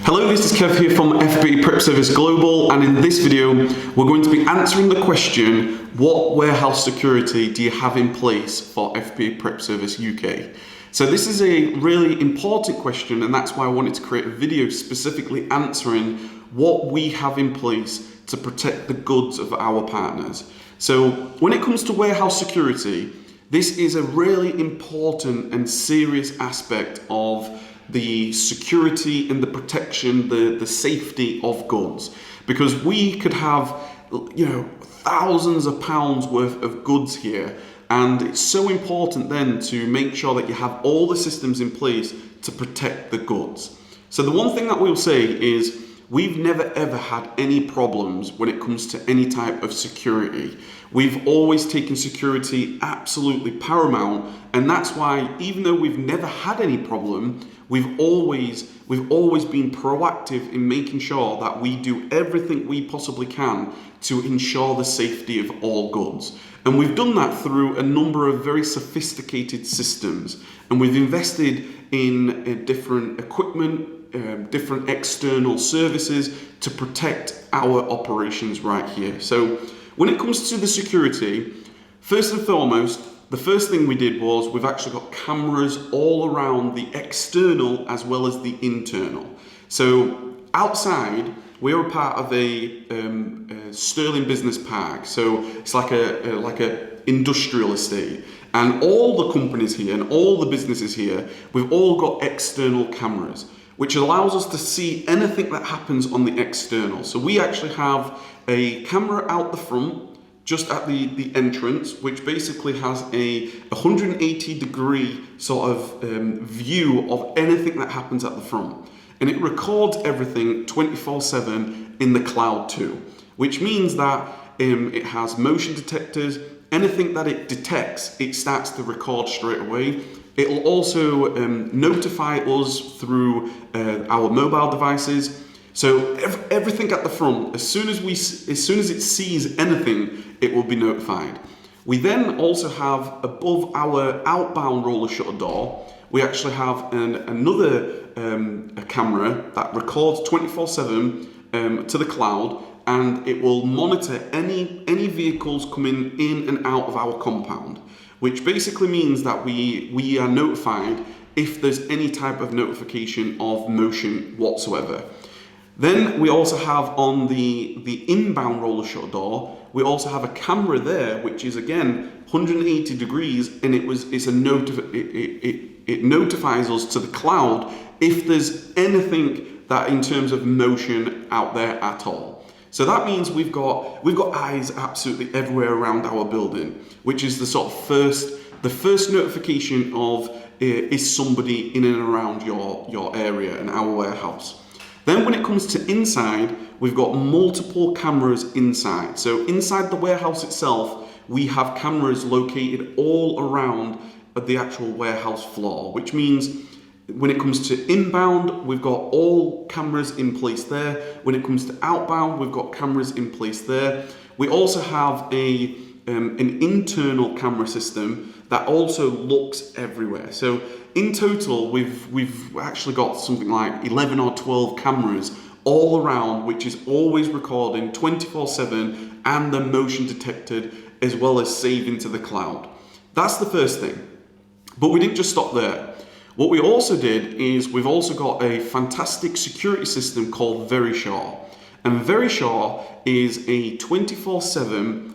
Hello, this is Kev here from FBA Prep Service Global, and in this video we're going to be answering the question, what warehouse security do you have in place for FBA Prep Service UK? So this is a really important question, and that's why I wanted to create a video specifically answering what we have in place to protect the goods of our partners. So when it comes to warehouse security, this is a really important and serious aspect of the security and the protection, the safety of goods, because we could have, thousands of pounds worth of goods here, and it's so important then to make sure that you have all the systems in place to protect the goods. So the one thing that we'll say is we've never ever had any problems when it comes to any type of security. We've always taken security absolutely paramount, and that's why even though we've never had any problem, we've always been proactive in making sure that we do everything we possibly can to ensure the safety of all goods. And we've done that through a number of very sophisticated systems, and we've invested in different equipment, different external services to protect our operations right here. So when it comes to the security, first and foremost, the first thing we did was we've actually got cameras all around the external as well as the internal. So outside, we're a part of a Sterling Business Park. So it's like a industrial estate. And all the companies here and all the businesses here, we've all got external cameras, which allows us to see anything that happens on the external. So we actually have a camera out the front, just at the entrance, which basically has a 180 degree sort of view of anything that happens at the front. And it records everything 24/7 in the cloud too, which means that it has motion detectors. Anything that it detects, it starts to record straight away. It'll also notify us through our mobile devices. So everything at the front, as soon as it sees anything, it will be notified. We then also have, above our outbound roller shutter door, we actually have another a camera that records 24/7 to the cloud, and it will monitor any vehicles coming in and out of our compound, which basically means that we are notified if there's any type of notification of motion whatsoever. Then we also have on the inbound roller shutter door, we also have a camera there, which is again 180 degrees, and it notifies us to the cloud if there's anything that in terms of motion out there at all. So that means we've got eyes absolutely everywhere around our building, which is the first notification of is somebody in and around your area and our warehouse. Then when it comes to inside, we've got multiple cameras inside. So inside the warehouse itself, we have cameras located all around the actual warehouse floor, which means when it comes to inbound, we've got all cameras in place there. When it comes to outbound, we've got cameras in place there. We also have an internal camera system that also looks everywhere. So in total, we've actually got something like 11 or 12 cameras all around, which is always recording 24/7 and the motion detected as well as saving to the cloud. That's the first thing. But we didn't just stop there. What we also did is we've also got a fantastic security system called Verisure. And Verisure is a 24/7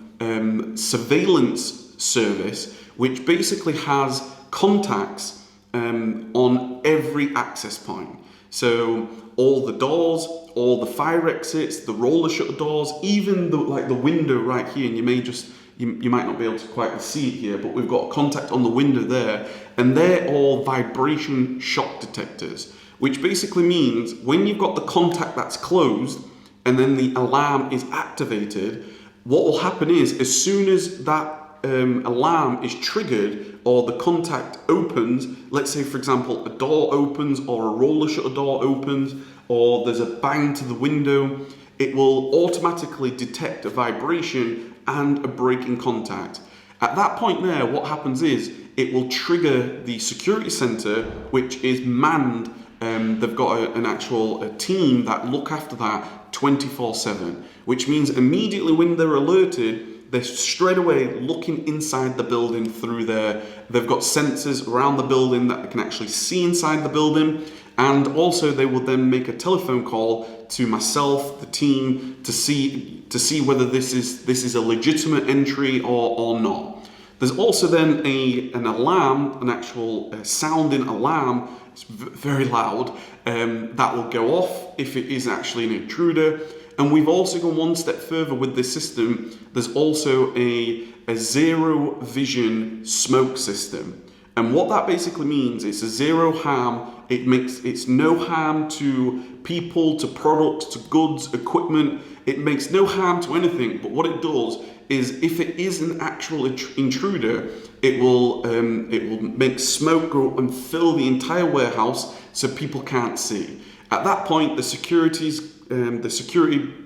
surveillance service, which basically has contacts on every access point. So all the doors, all the fire exits, the roller shutter doors, even the window right here, and you might not be able to quite see it here, but we've got a contact on the window there, and they're all vibration shock detectors, which basically means when you've got the contact that's closed and then the alarm is activated, what will happen is as soon as that alarm is triggered or the contact opens, let's say for example a door opens or a roller shutter door opens or there's a bang to the window, it will automatically detect a vibration and a breaking contact. At that point there, what happens is it will trigger the security center, which is manned they've got an actual team that look after that 24/7, which means immediately when they're alerted, they're straight away looking inside the building through they've got sensors around the building that they can actually see inside the building. And also they will then make a telephone call to myself, the team, to see whether this is a legitimate entry or not. There's also then an alarm, an actual sounding alarm. It's very loud, that will go off if it is actually an intruder. And we've also gone one step further with this system. There's also a zero vision smoke system. And what that basically means, it's a zero harm. It's no harm to people, to products, to goods, equipment. It makes no harm to anything. But what it does is, if it is an actual intruder, it will make smoke go and fill the entire warehouse so people can't see. At that point, the security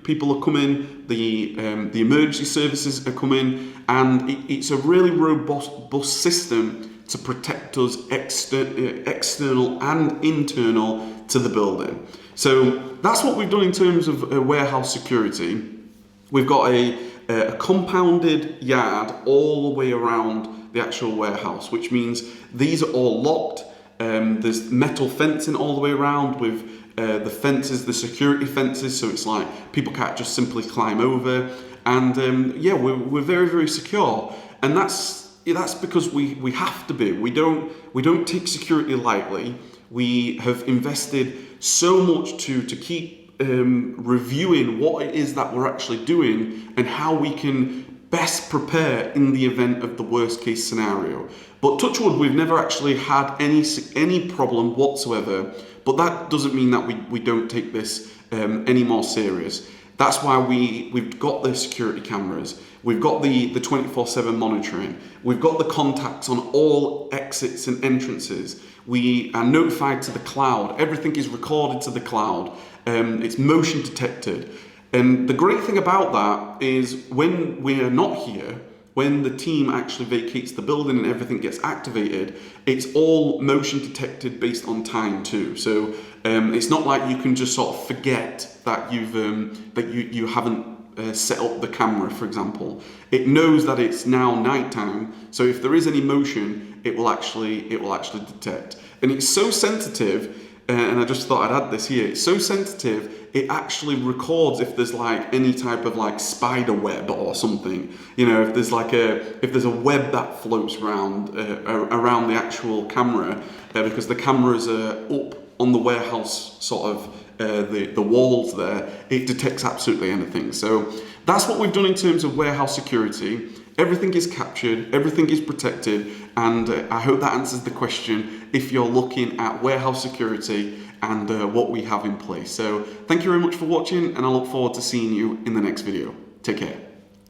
people are coming, the emergency services are coming, and it's a really robust system to protect us external and internal to the building. So that's what we've done in terms of warehouse security. We've got a compounded yard all the way around the actual warehouse, which means these are all locked. There's metal fencing all the way around with the fences, the security fences, so it's like people can't just simply climb over. And we're very, very secure. And that's because we have to be. We don't take security lightly. We have invested so much to keep reviewing what it is that we're actually doing and how we can best prepare in the event of the worst case scenario. But touch wood, we've never actually had any problem whatsoever. But that doesn't mean that we don't take this any more serious. That's why we've got the security cameras. We've got the 24/7 monitoring. We've got the contacts on all exits and entrances. We are notified to the cloud. Everything is recorded to the cloud. It's motion detected. And the great thing about that is when we're not here, when the team actually vacates the building and everything gets activated, it's all motion detected based on time too. So it's not like you can just sort of forget that you haven't set up the camera, for example. It knows that it's now nighttime, so if there is any motion, it will actually detect. And it's so sensitive, and I just thought I'd add this here. It's so sensitive, it actually records if there's like any type of like spider web or something. You know, if there's a web that floats around the actual camera, because the cameras are up on the warehouse sort of the walls there, it detects absolutely anything. So that's what we've done in terms of warehouse security. Everything is captured, everything is protected, and I hope that answers the question if you're looking at warehouse security and what we have in place. So thank you very much for watching, and I look forward to seeing you in the next video. Take care.